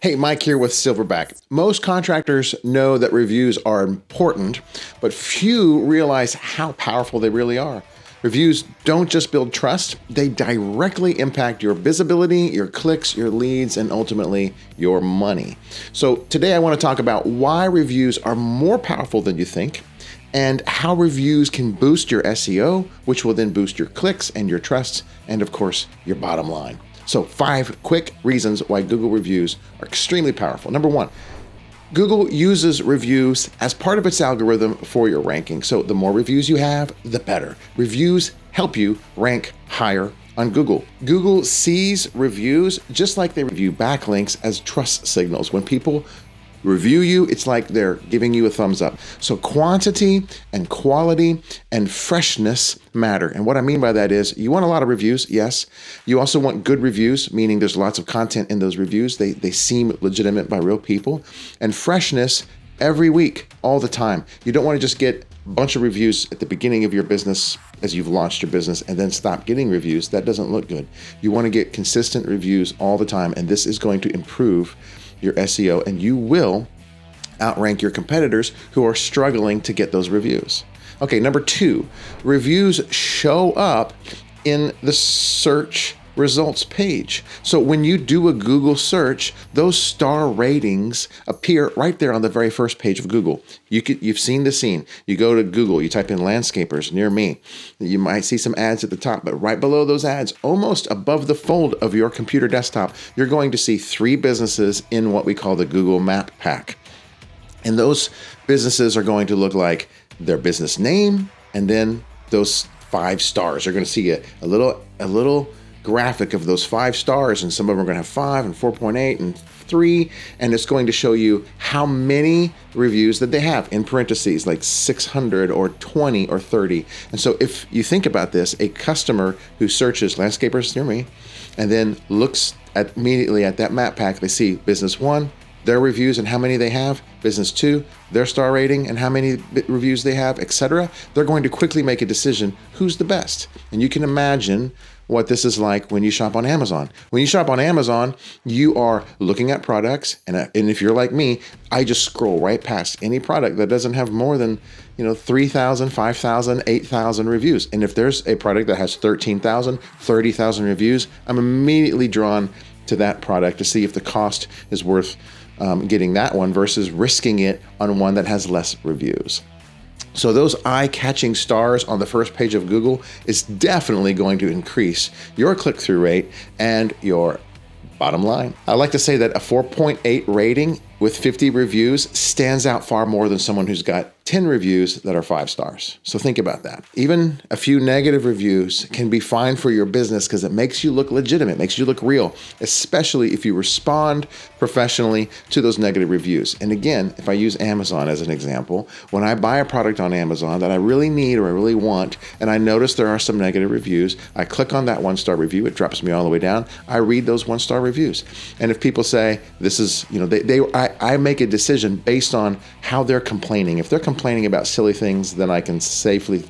Hey, Mike here with Silverback. Most contractors know that reviews are important, but few realize how powerful they really are. Reviews don't just build trust, they directly impact your visibility, your clicks, your leads, and ultimately your money. So today I want to talk about why reviews are more powerful than you think, and how reviews can boost your SEO, which will then boost your clicks and your trusts, and of course, your bottom line. So 5 quick reasons why Google reviews are extremely powerful. Number 1, Google uses reviews as part of its algorithm for your ranking. So the more reviews you have, the better. Reviews help you rank higher on Google. Google sees reviews just like they review backlinks as trust signals. When people review you, it's like they're giving you a thumbs up. So quantity and quality and freshness matter. And what I mean by that is you want a lot of reviews, yes. You also want good reviews, meaning there's lots of content in those reviews. They seem legitimate by real people. And freshness every week, all the time. You don't want to just get a bunch of reviews at the beginning of your business as you've launched your business and then stop getting reviews. That doesn't look good. You want to get consistent reviews all the time, and this is going to improve your SEO, and you will outrank your competitors who are struggling to get those reviews. Okay, number 2, reviews show up in the search results page. So when you do a Google search, those star ratings appear right there on the very first page of Google. You've seen the scene. You go to Google, you type in landscapers near me. You might see some ads at the top, but right below those ads, almost above the fold of your computer desktop, you're going to see 3 businesses in what we call the Google Map Pack. And those businesses are going to look like their business name and then those 5 stars. You're going to see a little graphic of those 5 stars, and some of them are going to have 5 and 4.8 and 3, and it's going to show you how many reviews that they have in parentheses, like 600 or 20 or 30. And so if you think about this, a customer who searches landscapers near me and then looks immediately at that map pack, they see business 1, their reviews and how many they have, business 2, their star rating and how many reviews they have, etc. They're going to quickly make a decision who's the best. And you can imagine what this is like when you shop on Amazon. When you shop on Amazon, you are looking at products, and if you're like me, I just scroll right past any product that doesn't have more than 3,000, 5,000, 8,000 reviews. And if there's a product that has 13,000, 30,000 reviews, I'm immediately drawn to that product to see if the cost is worth getting that one versus risking it on one that has less reviews. So those eye-catching stars on the first page of Google is definitely going to increase your click-through rate and your bottom line. I like to say that a 4.8 rating with 50 reviews stands out far more than someone who's got 10 reviews that are 5 stars. So think about that. Even a few negative reviews can be fine for your business because it makes you look legitimate, makes you look real, especially if you respond professionally to those negative reviews. And again, if I use Amazon as an example, when I buy a product on Amazon that I really need or I really want, and I notice there are some negative reviews, I click on that 1-star review, it drops me all the way down, I read those 1-star reviews. And if people say, this is, I make a decision based on how they're complaining. If they're complaining about silly things, then I can safely,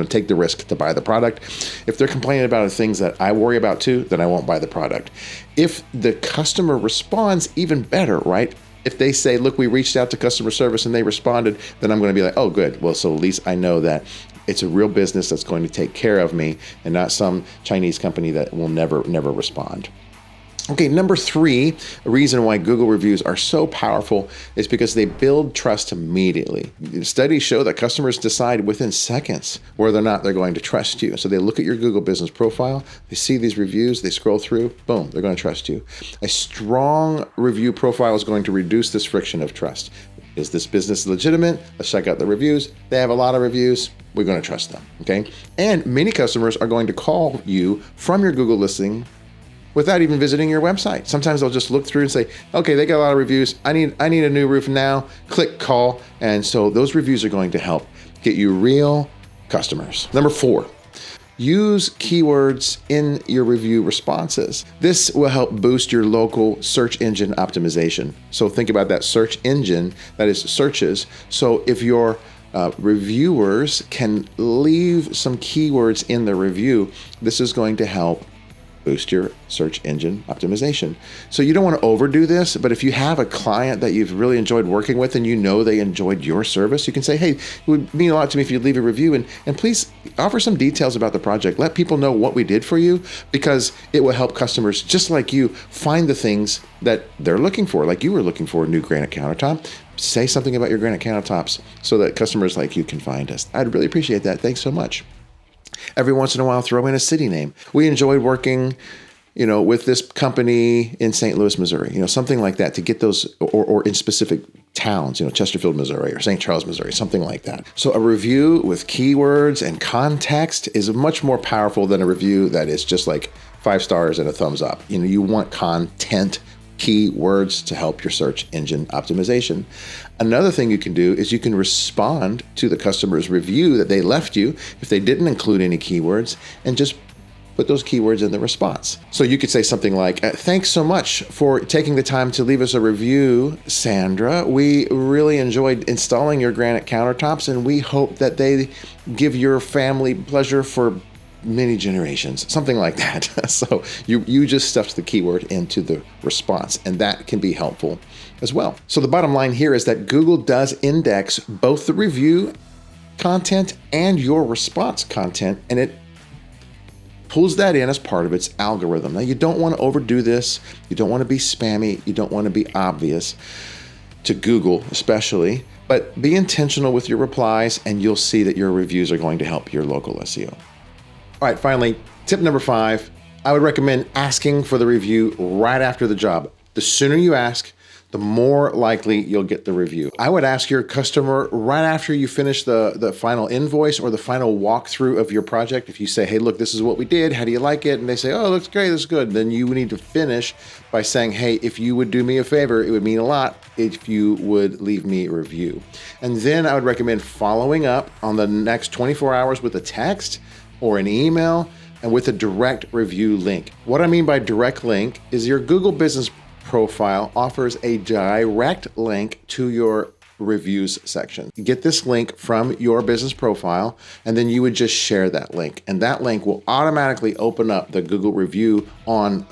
take the risk to buy the product. If they're complaining about things that I worry about too, then I won't buy the product. If the customer responds, even better, right? If they say, look, we reached out to customer service and they responded, then I'm going to be like, oh, good. Well, so at least I know that it's a real business that's going to take care of me and not some Chinese company that will never respond. Okay, number 3, a reason why Google reviews are so powerful is because they build trust immediately. Studies show that customers decide within seconds whether or not they're going to trust you. So they look at your Google business profile, they see these reviews, they scroll through, boom, they're going to trust you. A strong review profile is going to reduce this friction of trust. Is this business legitimate? Let's check out the reviews. They have a lot of reviews. We're going to trust them, okay? And many customers are going to call you from your Google listing without even visiting your website. Sometimes they'll just look through and say, okay, they got a lot of reviews. I need a new roof now. Click call. And so those reviews are going to help get you real customers. Number 4, use keywords in your review responses. This will help boost your local search engine optimization. So think about that search engine, that is searches. So if your reviewers can leave some keywords in the review, this is going to help boost your search engine optimization. So you don't want to overdo this, but if you have a client that you've really enjoyed working with and you know they enjoyed your service, you can say, hey, it would mean a lot to me if you'd leave a review, and please offer some details about the project. Let people know what we did for you, because it will help customers just like you find the things that they're looking for, like you were looking for a new granite countertop. Say something about your granite countertops so that customers like you can find us. I'd really appreciate that. Thanks so much. Every once in a while, throw in a city name. We enjoyed working, with this company in St. Louis, Missouri, something like that, to get those, or in specific towns, Chesterfield, Missouri, or St. Charles, Missouri, something like that. So a review with keywords and context is much more powerful than a review that is just like 5 stars and a thumbs up. You want content, keywords to help your search engine optimization. Another thing you can do is you can respond to the customer's review that they left you if they didn't include any keywords, and just put those keywords in the response. So you could say something like, thanks so much for taking the time to leave us a review, Sandra. We really enjoyed installing your granite countertops, and we hope that they give your family pleasure for many generations, something like that. So you just stuffed the keyword into the response, and that can be helpful as well. So the bottom line here is that Google does index both the review content and your response content, and it pulls that in as part of its algorithm. Now, you don't want to overdo this. You don't want to be spammy. You don't want to be obvious to Google, especially, but be intentional with your replies, and you'll see that your reviews are going to help your local SEO. All right, finally, tip number 5, I would recommend asking for the review right after the job. The sooner you ask, the more likely you'll get the review. I would ask your customer right after you finish the final invoice or the final walkthrough of your project. If you say, hey, look, this is what we did. How do you like it? And they say, oh, it looks great. That's good. Then you need to finish by saying, hey, if you would do me a favor, it would mean a lot if you would leave me a review. And then I would recommend following up on the next 24 hours with a text or an email and with a direct review link. What I mean by direct link is your Google Business Profile offers a direct link to your reviews section. You get this link from your business profile, and then you would just share that link, and that link will automatically open up the Google review on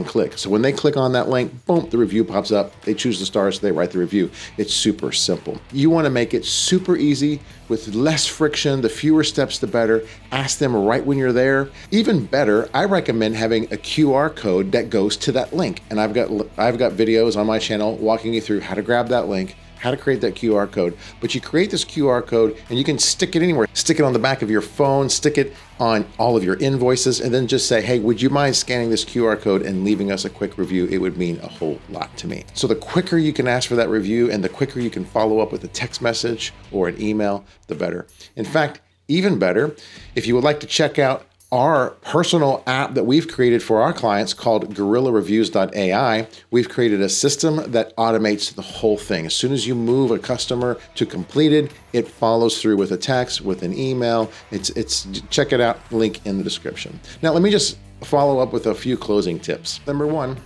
click. So when they click on that link, boom, the review pops up. They choose the stars, they write the review. It's super simple. You want to make it super easy with less friction. The fewer steps, the better. Ask them right when you're there. Even better, I recommend having a QR code that goes to that link. And I've got videos on my channel walking you through how to grab that link, how to create that QR code. But you create this QR code and you can stick it anywhere. Stick it on the back of your phone, stick it on all of your invoices, and then just say, hey, would you mind scanning this QR code and leaving us a quick review? It would mean a whole lot to me. So the quicker you can ask for that review and the quicker you can follow up with a text message or an email, the better. In fact, even better, if you would like to check out our personal app that we've created for our clients called GorillaReviews.ai, we've created a system that automates the whole thing. As soon as you move a customer to completed, it follows through with a text, with an email. It's check it out, link in the description. Now, let me just follow up with a few closing tips. Number 1,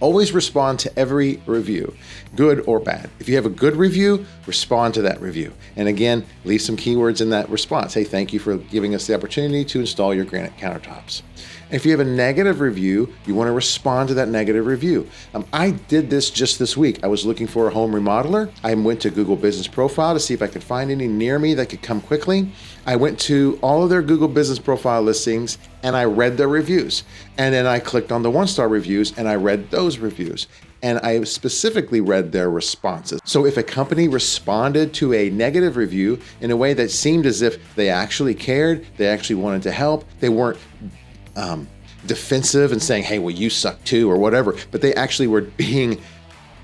always respond to every review, good or bad. If you have a good review, respond to that review. And again, leave some keywords in that response. Hey, thank you for giving us the opportunity to install your granite countertops. And if you have a negative review, you want to respond to that negative review. I did this just this week. I was looking for a home remodeler. I went to Google Business Profile to see if I could find any near me that could come quickly. I went to all of their Google Business Profile listings and I read their reviews. And then I clicked on the 1-star reviews and I read those reviews. And I specifically read their responses. So if a company responded to a negative review in a way that seemed as if they actually cared, they actually wanted to help, they weren't defensive and saying, hey, well, you suck too, or whatever, but they actually were being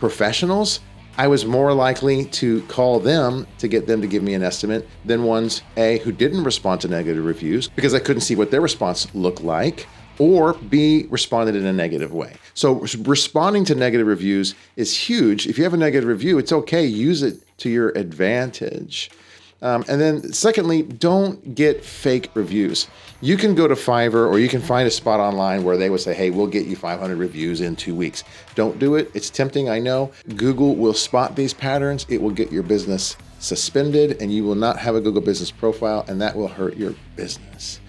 professionals, I was more likely to call them to get them to give me an estimate than ones, A, who didn't respond to negative reviews because I couldn't see what their response looked like, or B, responded in a negative way. So responding to negative reviews is huge. If you have a negative review, it's okay, use it to your advantage. And then secondly, don't get fake reviews. You can go to Fiverr or you can find a spot online where they would say, hey, we'll get you 500 reviews in 2 weeks. Don't do it. It's tempting, I know. Google will spot these patterns. It will get your business suspended and you will not have a Google Business Profile, and that will hurt your business.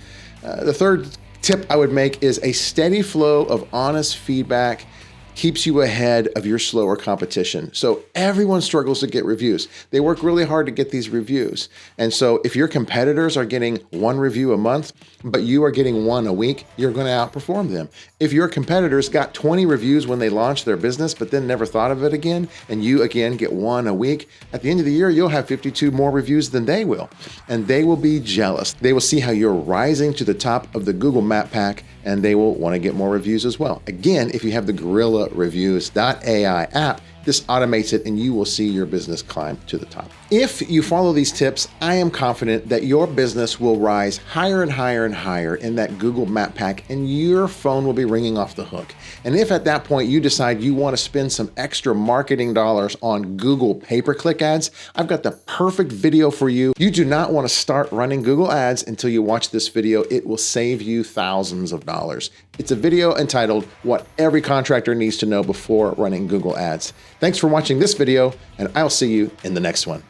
The third tip I would make is a steady flow of honest feedback keeps you ahead of your slower competition. So everyone struggles to get reviews. They work really hard to get these reviews. And so if your competitors are getting 1 review a month, but you are getting 1 a week, you're going to outperform them. If your competitors got 20 reviews when they launched their business, but then never thought of it again, and you again get 1 a week, at the end of the year, you'll have 52 more reviews than they will. And they will be jealous. They will see how you're rising to the top of the Google Map Pack, and they will want to get more reviews as well. Again, if you have the GorillaReviews.ai app, this automates it and you will see your business climb to the top. If you follow these tips, I am confident that your business will rise higher and higher and higher in that Google Map Pack, and your phone will be ringing off the hook. And if at that point you decide you want to spend some extra marketing dollars on Google pay-per-click ads, I've got the perfect video for you. You do not want to start running Google ads until you watch this video. It will save you thousands of dollars. It's a video entitled What Every Contractor Needs to Know Before Running Google Ads. Thanks for watching this video, and I'll see you in the next one.